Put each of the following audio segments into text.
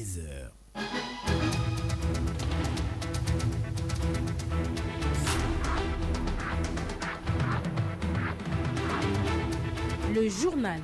15h. Le journal.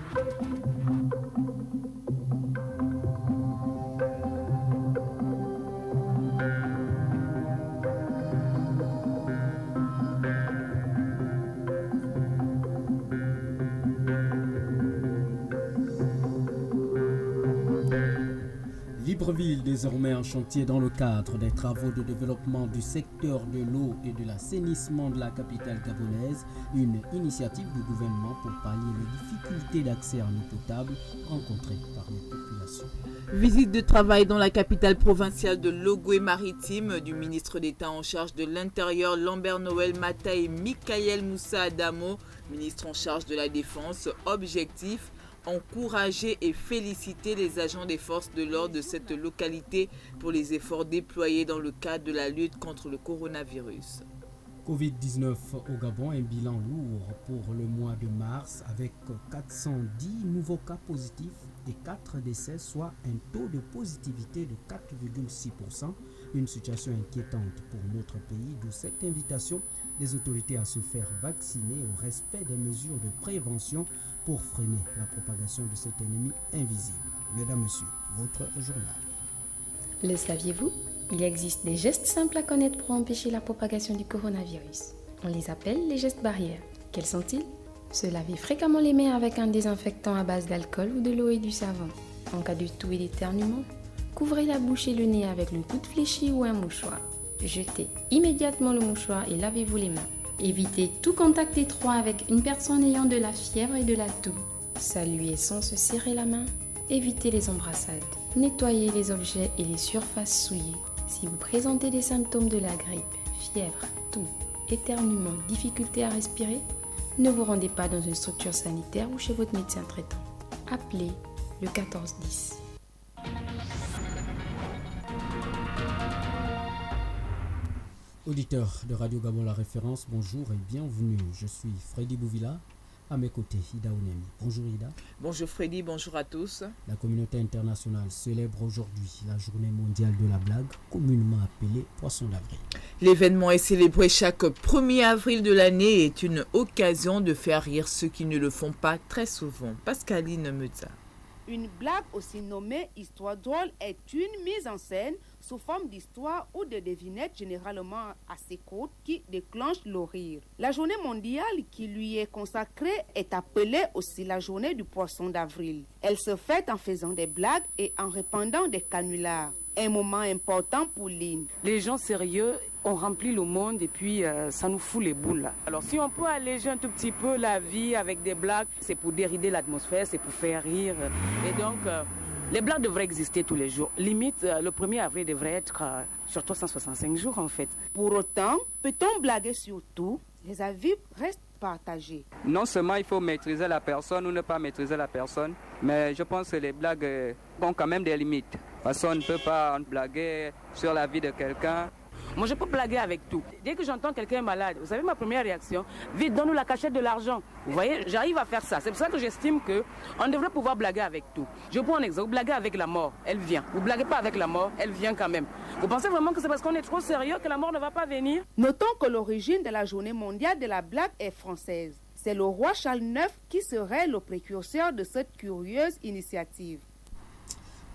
Libreville, désormais en chantier dans le cadre des travaux de développement du secteur de l'eau et de l'assainissement de la capitale gabonaise, une initiative du gouvernement pour pallier les difficultés d'accès en eau potable rencontrées par les populations. Visite de travail dans la capitale provinciale de Logoué-Maritime du ministre d'État en charge de l'Intérieur Lambert Noël Mata et Mikaël Moussa Adamo, ministre en charge de la Défense. Objectif: encourager et féliciter les agents des forces de l'ordre de cette localité pour les efforts déployés dans le cadre de la lutte contre le coronavirus. Covid-19 au Gabon, un bilan lourd pour le mois de mars avec 410 nouveaux cas positifs et 4 décès, soit un taux de positivité de 4,6%. Une situation inquiétante pour notre pays, d'où cette invitation des autorités à se faire vacciner au respect des mesures de prévention pour freiner la propagation de cet ennemi invisible. Mesdames, Messieurs, votre journal. Le saviez-vous ? Il existe des gestes simples à connaître pour empêcher la propagation du coronavirus. On les appelle les gestes barrières. Quels sont-ils ? Se laver fréquemment les mains avec un désinfectant à base d'alcool ou de l'eau et du savon. En cas de toux et d'éternuement, couvrez la bouche et le nez avec une coude fléchie ou un mouchoir. Jetez immédiatement le mouchoir et lavez-vous les mains. Évitez tout contact étroit avec une personne ayant de la fièvre et de la toux. Saluez sans se serrer la main. Évitez les embrassades. Nettoyez les objets et les surfaces souillées. Si vous présentez des symptômes de la grippe, fièvre, toux, éternuement, difficulté à respirer, ne vous rendez pas dans une structure sanitaire ou chez votre médecin traitant. Appelez le 1410. Auditeurs de Radio Gabon La Référence, bonjour et bienvenue. Je suis Freddy Bouvila. À mes côtés, Ida Onemi. Bonjour Ida. Bonjour Freddy, bonjour à tous. La communauté internationale célèbre aujourd'hui la journée mondiale de la blague, communément appelée Poisson d'avril. L'événement est célébré chaque 1er avril de l'année et est une occasion de faire rire ceux qui ne le font pas très souvent. Pascaline Meza. Une blague aussi nommée histoire drôle est une mise en scène sous forme d'histoire ou de devinette généralement assez courte qui déclenche le rire. La journée mondiale qui lui est consacrée est appelée aussi la journée du poisson d'avril. Elle se fête en faisant des blagues et en répandant des canulars. Un moment important pour Lynn. Les gens sérieux ont rempli le monde et puis ça nous fout les boules là. Alors si on peut alléger un tout petit peu la vie avec des blagues, c'est pour dérider l'atmosphère, c'est pour faire rire. Et donc les blagues devraient exister tous les jours. Limite, le 1er avril devrait être sur 365 jours en fait. Pour autant, peut-on blaguer sur tout ? Les avis restent partagés. Non seulement il faut maîtriser la personne ou ne pas maîtriser la personne, mais je pense que les blagues ont quand même des limites. Personne ne peut pas blaguer sur la vie de quelqu'un. Moi, je peux blaguer avec tout. Dès que j'entends quelqu'un est malade, vous savez ma première réaction, vite, donne-nous la cachette de l'argent. Vous voyez, j'arrive à faire ça. C'est pour ça que j'estime qu'on devrait pouvoir blaguer avec tout. Je prends un exemple, vous blaguez avec la mort, elle vient. Vous blaguez pas avec la mort, elle vient quand même. Vous pensez vraiment que c'est parce qu'on est trop sérieux que la mort ne va pas venir ? Notons que l'origine de la journée mondiale de la blague est française. C'est le roi Charles IX qui serait le précurseur de cette curieuse initiative.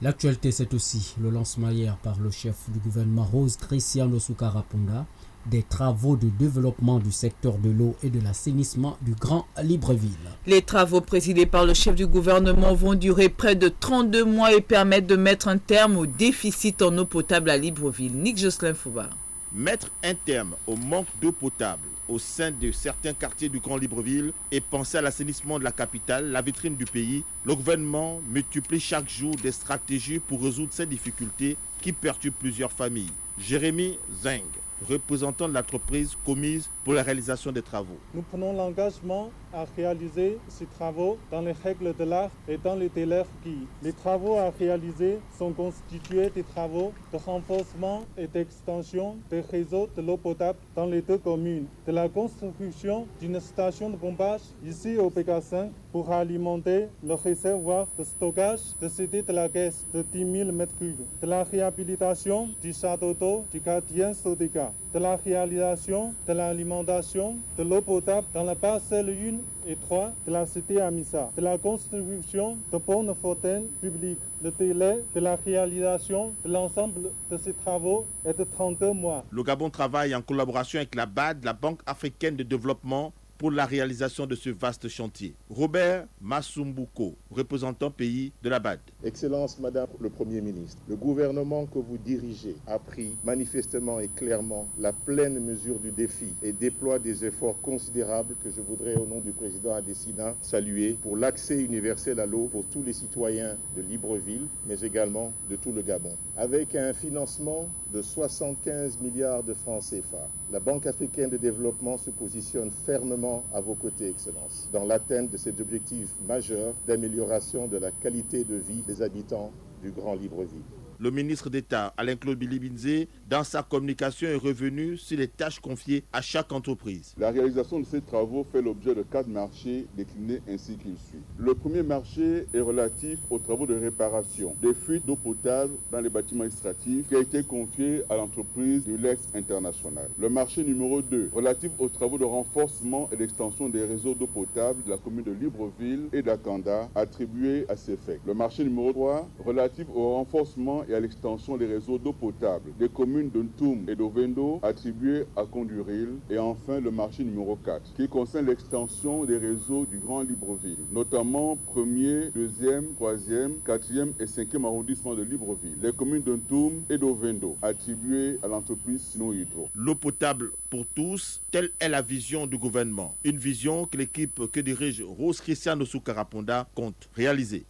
L'actualité, c'est aussi le lancement hier par le chef du gouvernement Rose Cristiano Soukaraponga des travaux de développement du secteur de l'eau et de l'assainissement du Grand Libreville. Les travaux présidés par le chef du gouvernement vont durer près de 32 mois et permettre de mettre un terme au déficit en eau potable à Libreville. Nick Jocelyn Fouba. Mettre un terme au manque d'eau potable au sein de certains quartiers du Grand Libreville et penser à l'assainissement de la capitale, la vitrine du pays, le gouvernement multiplie chaque jour des stratégies pour résoudre ces difficultés qui perturbent plusieurs familles. Jérémy Zeng, représentant de l'entreprise commise pour la réalisation des travaux. Nous prenons l'engagement à réaliser ces travaux dans les règles de l'art et dans les délais requis. Les travaux à réaliser sont constitués des travaux de renforcement et d'extension des réseaux de l'eau potable dans les deux communes, de la construction d'une station de pompage ici au Pécassin pour alimenter le réservoir de stockage de cité de la Caisse de 10 000 m3, de la réhabilitation du château d'eau du gardien Sodeka, de la réalisation de l'alimentation de l'eau potable dans la parcelle 1 et 3 de la cité Amissa, de la construction de bonnes fontaines publiques. Le délai de la réalisation de l'ensemble de ces travaux est de 32 mois. Le Gabon travaille en collaboration avec la BAD, la Banque africaine de développement, pour la réalisation de ce vaste chantier. Robert Masumbuko, représentant pays de la BAD. Excellence Madame le Premier ministre, le gouvernement que vous dirigez a pris manifestement et clairement la pleine mesure du défi et déploie des efforts considérables que je voudrais au nom du président Adesina saluer pour l'accès universel à l'eau pour tous les citoyens de Libreville, mais également de tout le Gabon. Avec un financement de 75 milliards de francs CFA, la Banque africaine de développement se positionne fermement à vos côtés, Excellence, dans l'atteinte de cet objectif majeur d'amélioration de la qualité de vie des habitants du Grand Libreville. Le ministre d'État, Alain-Claude Bilibinze, dans sa communication est revenu sur les tâches confiées à chaque entreprise. La réalisation de ces travaux fait l'objet de 4 marchés déclinés ainsi qu'il suit. Le premier marché est relatif aux travaux de réparation des fuites d'eau potable dans les bâtiments administratifs qui a été confié à l'entreprise du Lex International. Le marché numéro 2, relatif aux travaux de renforcement et d'extension des réseaux d'eau potable de la commune de Libreville et d'Akanda, attribué à ces faits. Le marché numéro 3, relatif au renforcement et à l'extension des réseaux d'eau potable des communes de Ntoum et d'Ovendo attribués à Conduril. Et enfin le marché numéro 4 qui concerne l'extension des réseaux du Grand Libreville, notamment 1er, 2e, 3e, 4e et 5e arrondissement de Libreville, les communes de Ntoum et d'Ovendo attribuées à l'entreprise Sino Hydro. L'eau potable pour tous, telle est la vision du gouvernement. Une vision que l'équipe que dirige Rose Christiane Soukaraponda compte réaliser.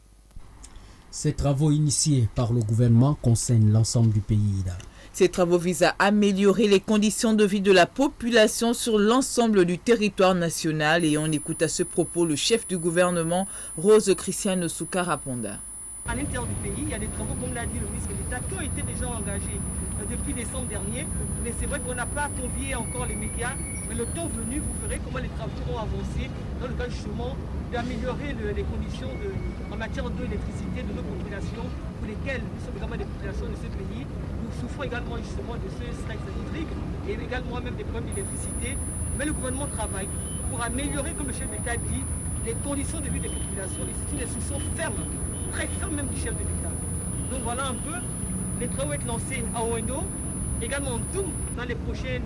Ces travaux initiés par le gouvernement concernent l'ensemble du pays. Ces travaux visent à améliorer les conditions de vie de la population sur l'ensemble du territoire national et on écoute à ce propos le chef du gouvernement, Rose Christiane Soukaraponda. À l'intérieur du pays, il y a des travaux, comme l'a dit le ministre de l'État, qui ont été déjà engagés depuis décembre dernier. Mais c'est vrai qu'on n'a pas convié encore les médias. Mais le temps venu, vous verrez comment les travaux vont avancer dans le cas justement d'améliorer les conditions en matière d'électricité de nos populations, pour lesquelles nous sommes également des populations de ce pays. Nous souffrons également justement de ce stress hydrique et également même des problèmes d'électricité. Mais le gouvernement travaille pour améliorer, comme le chef d'État dit, les conditions de vie des populations. Et c'est une instruction ferme, très ferme même du chef de l'État. Donc voilà un peu, les travaux vont être lancés à Ovendo, également en Ntoum dans les prochains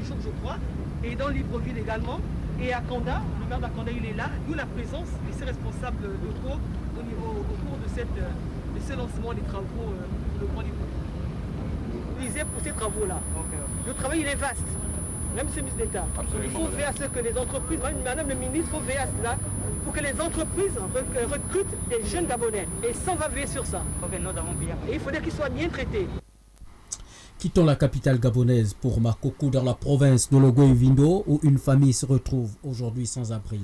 jours je crois, et dans Libreville également. Et à Kanda, le maire d'Akanda il est là, d'où la présence de ses responsables locaux au cours de ce lancement des travaux pour le Grand Libreville. Pour ces travaux-là, le travail il est vaste, même ce ministre d'État. Il faut veiller à ce que les entreprises, madame le ministre, il faut veiller à cela, pour que les entreprises recrutent des jeunes Gabonais. Et ça, on va veiller sur ça. Et il faudrait qu'ils soient bien traités. Quittons la capitale gabonaise pour Makoko dans la province de Logo-Vindo où une famille se retrouve aujourd'hui sans abri.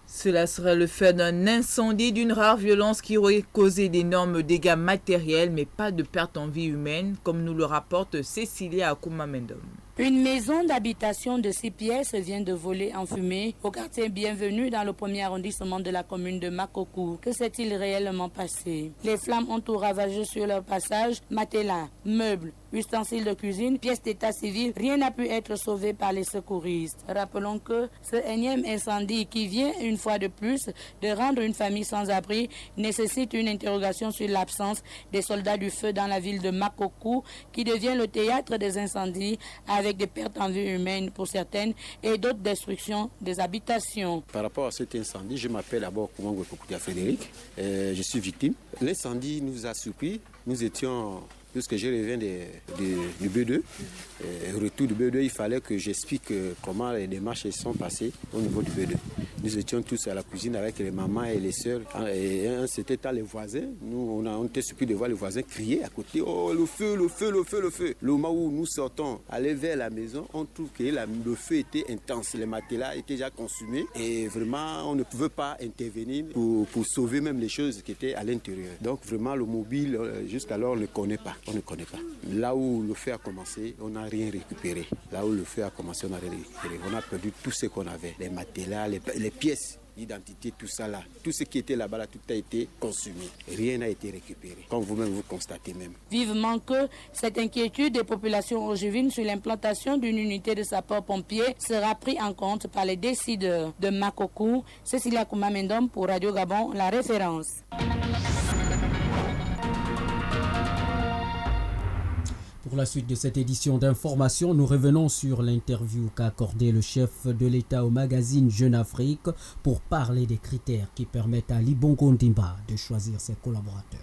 Cela serait le fait d'un incendie d'une rare violence qui aurait causé d'énormes dégâts matériels mais pas de perte en vie humaine comme nous le rapporte Cécilia Akoumamendom. Une maison d'habitation de 6 pièces vient de voler en fumée au quartier Bienvenue dans le 1er arrondissement de la commune de Makoko. Que s'est-il réellement passé? Les flammes ont tout ravagé sur leur passage. Matelas, meubles, ustensiles de cuisine, pièces d'état civil, rien n'a pu être sauvé par les secouristes. Rappelons que ce énième incendie qui vient une fois de plus de rendre une famille sans abri nécessite une interrogation sur l'absence des soldats du feu dans la ville de Makoko qui devient le théâtre des incendies avec des pertes en vie humaine pour certaines et d'autres destructions des habitations. Par rapport à cet incendie, je m'appelle d'abord Koumango Frédéric, je suis victime. L'incendie nous a surpris, nous étions... Puisque je reviens du B2, retour du B2, il fallait que j'explique comment les démarches sont passées au niveau du B2. Nous étions tous à la cuisine avec les mamans et les sœurs. Et c'était les voisins. Nous, on était surpris de voir les voisins crier à côté. Oh, le feu, le feu, le feu, le feu. Le moment où nous sortons, aller vers la maison, on trouve que le feu était intense. Les matelas étaient déjà consumés. Et vraiment, on ne pouvait pas intervenir pour sauver même les choses qui étaient à l'intérieur. Donc vraiment, le mobile, jusqu'alors, on ne connaît pas. On ne connaît pas. Là où le feu a commencé, on n'a rien récupéré. Là où le feu a commencé, on n'a rien récupéré. On a perdu tout ce qu'on avait. Les matelas, les pièces d'identité, tout ça là. Tout ce qui était là-bas, tout a été consumé. Rien n'a été récupéré. Comme vous-même, vous constatez même. Vivement que cette inquiétude des populations ogivines sur l'implantation d'une unité de sapeurs-pompiers sera prise en compte par les décideurs de Makoko. Cécilia Koumamendom pour Radio Gabon, la référence. Pour la suite de cette édition d'information, nous revenons sur l'interview qu'a accordé le chef de l'État au magazine Jeune Afrique pour parler des critères qui permettent à Ali Bongo Ondimba de choisir ses collaborateurs.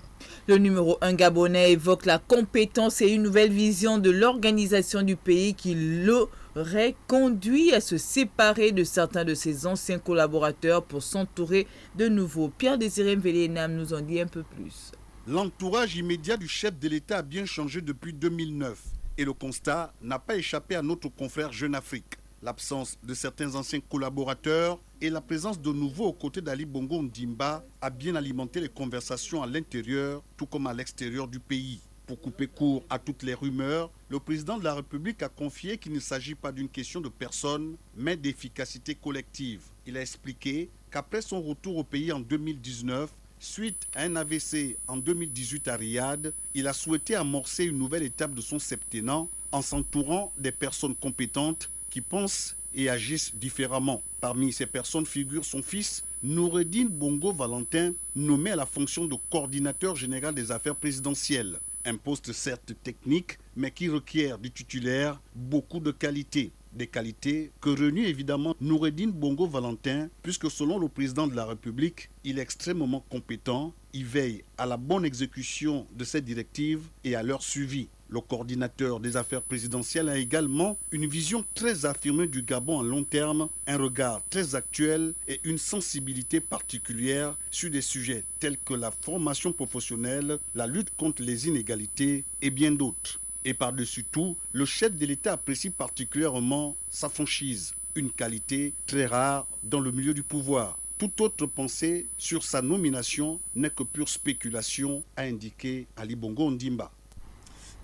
Le numéro 1 gabonais évoque la compétence et une nouvelle vision de l'organisation du pays qui l'aurait conduit à se séparer de certains de ses anciens collaborateurs pour s'entourer de nouveaux. Pierre-Désiré Mvelenam nous en dit un peu plus. L'entourage immédiat du chef de l'État a bien changé depuis 2009 et le constat n'a pas échappé à notre confrère Jeune Afrique. L'absence de certains anciens collaborateurs et la présence de nouveaux aux côtés d'Ali Bongo Ondimba a bien alimenté les conversations à l'intérieur tout comme à l'extérieur du pays. Pour couper court à toutes les rumeurs, le président de la République a confié qu'il ne s'agit pas d'une question de personne, mais d'efficacité collective. Il a expliqué qu'après son retour au pays en 2019, suite à un AVC en 2018 à Riyad, il a souhaité amorcer une nouvelle étape de son septennat en s'entourant des personnes compétentes qui pensent et agissent différemment. Parmi ces personnes figure son fils, Noureddine Bongo Valentin, nommé à la fonction de coordinateur général des affaires présidentielles. Un poste certes technique, mais qui requiert du titulaire beaucoup de qualités. Des qualités que renie évidemment Noureddine Bongo Valentin, puisque selon le président de la République, il est extrêmement compétent, il veille à la bonne exécution de ces directives et à leur suivi. Le coordinateur des affaires présidentielles a également une vision très affirmée du Gabon à long terme, un regard très actuel et une sensibilité particulière sur des sujets tels que la formation professionnelle, la lutte contre les inégalités et bien d'autres. Et par-dessus tout, le chef de l'État apprécie particulièrement sa franchise, une qualité très rare dans le milieu du pouvoir. Toute autre pensée sur sa nomination n'est que pure spéculation, a indiqué Ali Bongo Ondimba.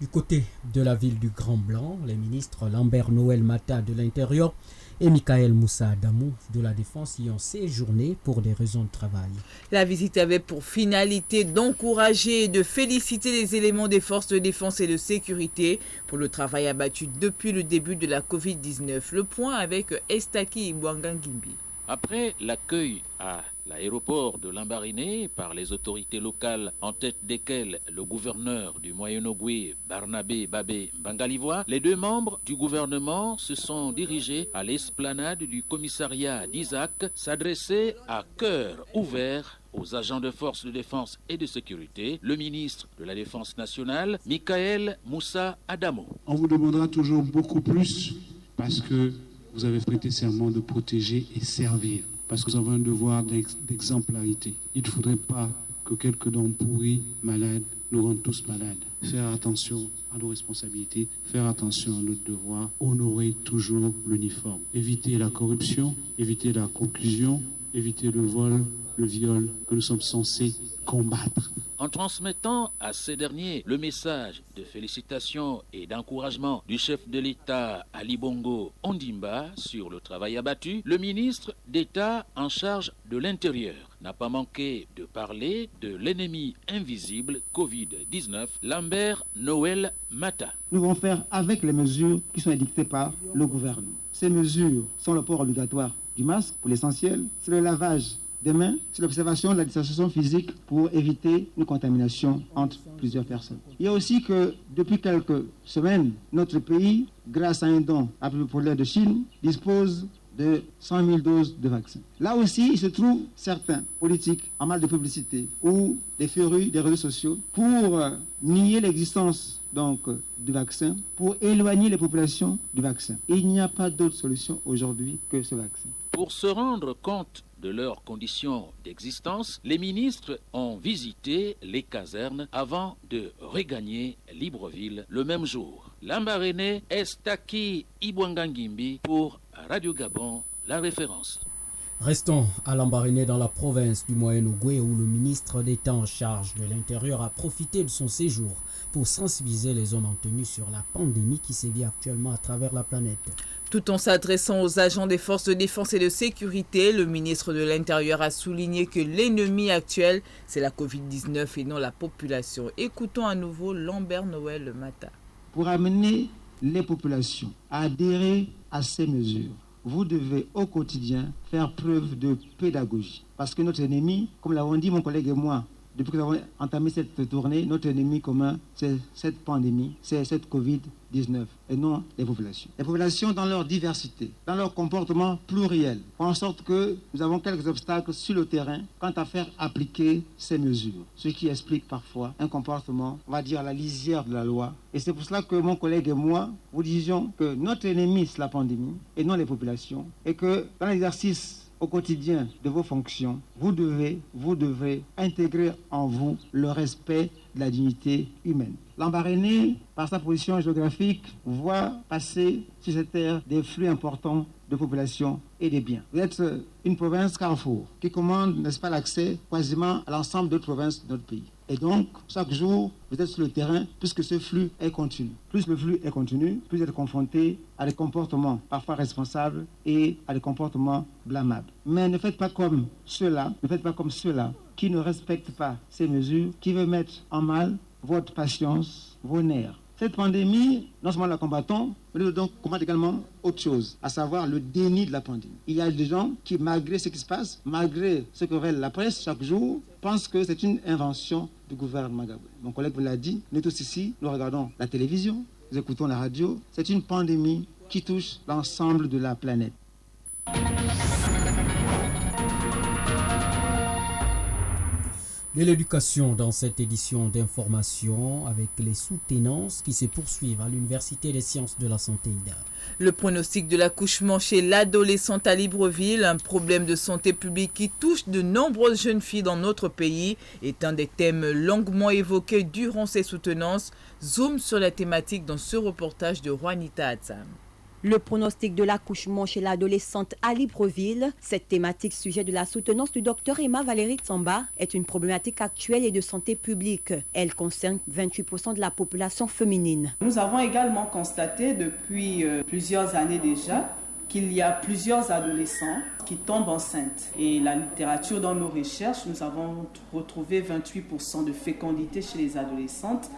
Du côté de la ville du Grand Blanc, les ministres Lambert Noël Mata de l'Intérieur et Michael Moussa Adamou de la Défense y ont séjourné pour des raisons de travail. La visite avait pour finalité d'encourager et de féliciter les éléments des forces de défense et de sécurité pour le travail abattu depuis le début de la Covid-19. Le point avec Estaki Ibwangangimbi. Après l'accueil à l'aéroport de Lambaréné par les autorités locales, en tête desquelles le gouverneur du Moyen-Ogooué, Barnabé Babé Bangalivois, les deux membres du gouvernement se sont dirigés à l'esplanade du commissariat d'Isaac, s'adresser à cœur ouvert aux agents de forces de défense et de sécurité, le ministre de la Défense nationale, Michael Moussa Adamo. On vous demandera toujours beaucoup plus parce que vous avez prêté serment de protéger et servir, parce que vous avez un devoir d'exemplarité. Il ne faudrait pas que quelques dents pourries, malades, nous rendent tous malades. Faire attention à nos responsabilités, faire attention à notre devoir, honorer toujours l'uniforme. Éviter la corruption, éviter la conclusion, éviter le vol, le viol que nous sommes censés combattre. En transmettant à ces derniers le message de félicitations et d'encouragement du chef de l'État Ali Bongo Ondimba sur le travail abattu, le ministre d'État en charge de l'Intérieur n'a pas manqué de parler de l'ennemi invisible Covid-19, Lambert Noël Mata. Nous allons faire avec les mesures qui sont édictées par le gouvernement. Ces mesures sont le port obligatoire du masque pour l'essentiel, c'est le lavage des mains, c'est l'observation de la distanciation physique pour éviter une contamination entre plusieurs personnes. Il y a aussi que depuis quelques semaines, notre pays, grâce à un don à l'aide de Chine, dispose de 100 000 doses de vaccins. Là aussi, il se trouve certains politiques en mal de publicité ou des férus des réseaux sociaux pour nier l'existence du vaccin, pour éloigner les populations du vaccin. Et il n'y a pas d'autre solution aujourd'hui que ce vaccin. Pour se rendre compte de leurs conditions d'existence, les ministres ont visité les casernes avant de regagner Libreville le même jour. Lambaréné Estaki Ibwangangimbi pour Radio Gabon, la référence. Restons à Lambaréné dans la province du Moyen-Ogooué où le ministre d'État en charge de l'Intérieur a profité de son séjour pour sensibiliser les hommes en tenue sur la pandémie qui sévit actuellement à travers la planète. Tout en s'adressant aux agents des forces de défense et de sécurité, le ministre de l'Intérieur a souligné que l'ennemi actuel, c'est la Covid-19 et non la population. Écoutons à nouveau Lambert Noël le matin. Pour amener les populations à adhérer à ces mesures, vous devez au quotidien faire preuve de pédagogie. Parce que notre ennemi, comme l'avons dit mon collègue et moi, depuis que nous avons entamé cette tournée, notre ennemi commun, c'est cette pandémie, c'est cette Covid-19 et non les populations. Les populations dans leur diversité, dans leur comportement pluriel, font en sorte que nous avons quelques obstacles sur le terrain quant à faire appliquer ces mesures. Ce qui explique parfois un comportement, on va dire, à la lisière de la loi. Et c'est pour cela que mon collègue et moi, vous disions que notre ennemi, c'est la pandémie et non les populations. Et que dans l'exercice au quotidien de vos fonctions, vous devez intégrer en vous le respect de la dignité humaine. Lambaréné, par sa position géographique, voit passer sur cette terre des flux importants de population et des biens. Vous êtes une province carrefour qui commande, n'est-ce pas, l'accès quasiment à l'ensemble d'autres provinces de notre pays. Et donc, chaque jour, vous êtes sur le terrain puisque ce flux est continu. Plus le flux est continu, plus vous êtes confronté à des comportements parfois responsables et à des comportements blâmables. Mais ne faites pas comme ceux-là, qui ne respectent pas ces mesures, qui veulent mettre en mal votre patience, vos nerfs. Cette pandémie, non seulement la combattons, mais nous devons combattre également autre chose, à savoir le déni de la pandémie. Il y a des gens qui, malgré ce qui se passe, malgré ce que révèle la presse chaque jour, pensent que c'est une invention du gouvernement gabonais. Mon collègue vous l'a dit, nous tous ici, nous regardons la télévision, nous écoutons la radio. C'est une pandémie qui touche l'ensemble de la planète. De l'éducation dans cette édition d'information avec les soutenances qui se poursuivent à l'Université des sciences de la santé IDA. Le pronostic de l'accouchement chez l'adolescente à Libreville, un problème de santé publique qui touche de nombreuses jeunes filles dans notre pays, est un des thèmes longuement évoqués durant ces soutenances. Zoom sur la thématique dans ce reportage de Juanita Atzam. Le pronostic de l'accouchement chez l'adolescente à Libreville, cette thématique sujet de la soutenance du docteur Emma Valérie Tsamba, est une problématique actuelle et de santé publique. Elle concerne 28% de la population féminine. Nous avons également constaté depuis plusieurs années déjà qu'il y a plusieurs adolescents qui tombent enceintes. Et la littérature dans nos recherches, nous avons retrouvé 28% de fécondité chez les adolescentes.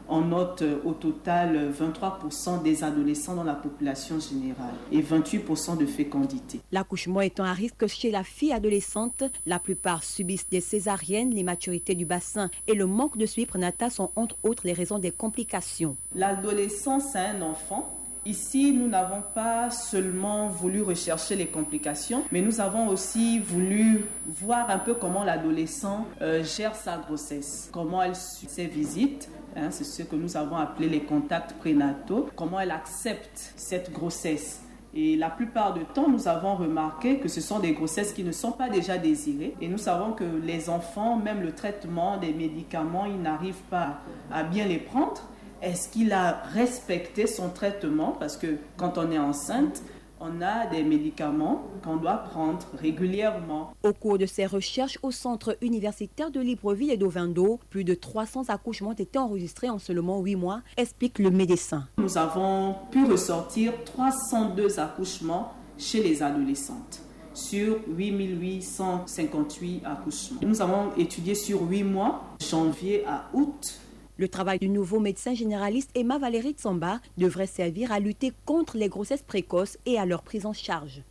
On note au total 23% des adolescents dans la population générale et 28% de fécondité. L'accouchement étant un risque chez la fille adolescente, la plupart subissent des césariennes, l'immaturité du bassin et le manque de suivi prénatal sont entre autres les raisons des complications. L'adolescence, c'est un enfant. Ici, nous n'avons pas seulement voulu rechercher les complications, mais nous avons aussi voulu voir un peu comment l'adolescent gère sa grossesse, comment elle suit ses visites. C'est ce que nous avons appelé les contacts prénataux, comment elle accepte cette grossesse. Et la plupart du temps, nous avons remarqué que ce sont des grossesses qui ne sont pas déjà désirées. Et nous savons que les enfants, même le traitement des médicaments, ils n'arrivent pas à bien les prendre. Est-ce qu'il a respecté son traitement? Parce que quand on est enceinte, on a des médicaments qu'on doit prendre régulièrement. Au cours de ces recherches au centre universitaire de Libreville et d'Ovendo, plus de 300 accouchements ont été enregistrés en seulement 8 mois, explique le médecin. Nous avons pu ressortir 302 accouchements chez les adolescentes sur 8858 accouchements. Nous avons étudié sur 8 mois, janvier à août. Le travail du nouveau médecin généraliste Emma Valérie Tsamba devrait servir à lutter contre les grossesses précoces et à leur prise en charge.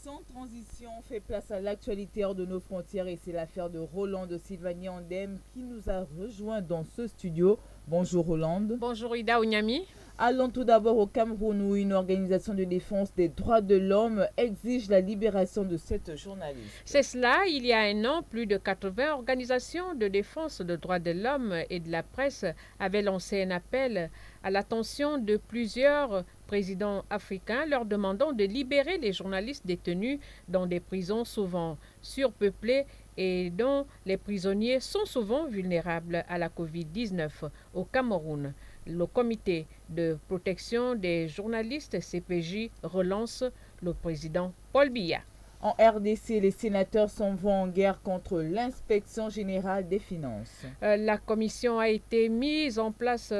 Sans transition, on fait place à l'actualité hors de nos frontières et c'est l'affaire de Roland de Sylvanie Andem qui nous a rejoint dans ce studio. Bonjour Roland. Bonjour Ida Ounyami. Allons tout d'abord au Cameroun où une organisation de défense des droits de l'homme exige la libération de cette journaliste. C'est cela, il y a un an, plus de 80 organisations de défense des droits de l'homme et de la presse avaient lancé un appel à l'attention de plusieurs présidents africains leur demandant de libérer les journalistes détenus dans des prisons souvent surpeuplées et dont les prisonniers sont souvent vulnérables à la Covid-19 au Cameroun. Le comité de protection des journalistes CPJ relance le président Paul Biya. En RDC, les sénateurs s'en vont en guerre contre l'inspection générale des finances. La commission a été mise en place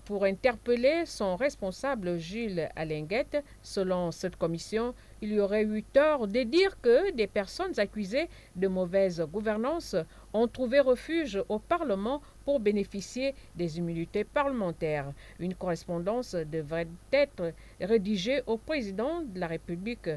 pour interpeller son responsable Gilles Alinguette. Selon cette commission, il y aurait eu tort de dire que des personnes accusées de mauvaise gouvernance ont trouvé refuge au Parlement pour bénéficier des immunités parlementaires. Une correspondance devrait être rédigée au président de la République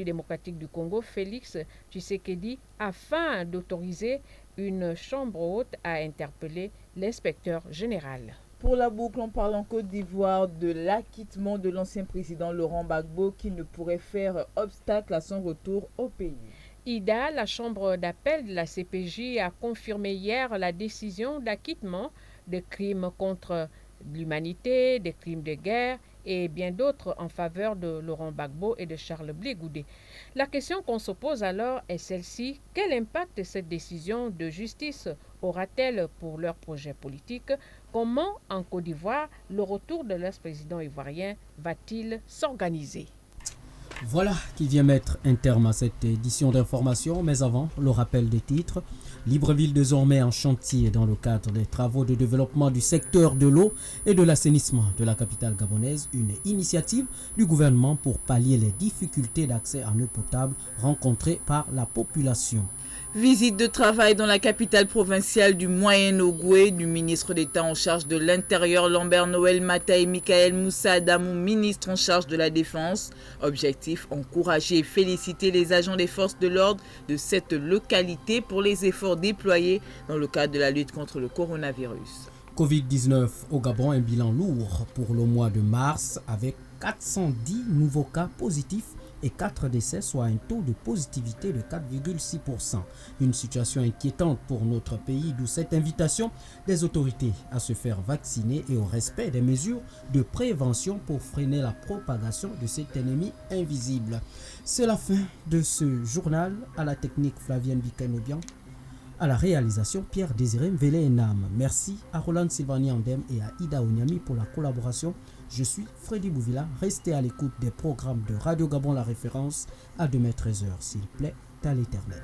démocratique du Congo, Félix Tshisekedi, afin d'autoriser une chambre haute à interpeller l'inspecteur général. Pour la boucle, on parle en Côte d'Ivoire de l'acquittement de l'ancien président Laurent Gbagbo qui ne pourrait faire obstacle à son retour au pays. IDA, la chambre d'appel de la CPJ, a confirmé hier la décision d'acquittement de crimes contre l'humanité, des crimes de guerre et bien d'autres en faveur de Laurent Gbagbo et de Charles Blé Goudé. La question qu'on se pose alors est celle-ci: quel impact cette décision de justice aura-t-elle pour leur projet politique? Comment, en Côte d'Ivoire, le retour de l'ex-président ivoirien va-t-il s'organiser? Voilà qui vient mettre un terme à cette édition d'information, mais avant, le rappel des titres. Libreville désormais en chantier dans le cadre des travaux de développement du secteur de l'eau et de l'assainissement de la capitale gabonaise, une initiative du gouvernement pour pallier les difficultés d'accès en eau potable rencontrées par la population. Visite de travail dans la capitale provinciale du Moyen-Ogooué du ministre d'État en charge de l'Intérieur Lambert Noël Mata et Michael Moussa Adamou, ministre en charge de la Défense. Objectif: encourager et féliciter les agents des forces de l'ordre de cette localité pour les efforts déployés dans le cadre de la lutte contre le coronavirus. Covid-19 au Gabon, un bilan lourd pour le mois de mars avec 410 nouveaux cas positifs et 4 décès, soit un taux de positivité de 4,6%. Une situation inquiétante pour notre pays, d'où cette invitation des autorités à se faire vacciner et au respect des mesures de prévention pour freiner la propagation de cet ennemi invisible. C'est la fin de ce journal. À la technique, Flavienne Bikanobian. À la réalisation, Pierre-Désiré Mvele-Enam. Merci à Roland Sylvani Andem et à Ida Onyami pour la collaboration. Je suis Freddy Bouvila. Restez à l'écoute des programmes de Radio Gabon La Référence à demain 13h, s'il plaît, à l'éternel.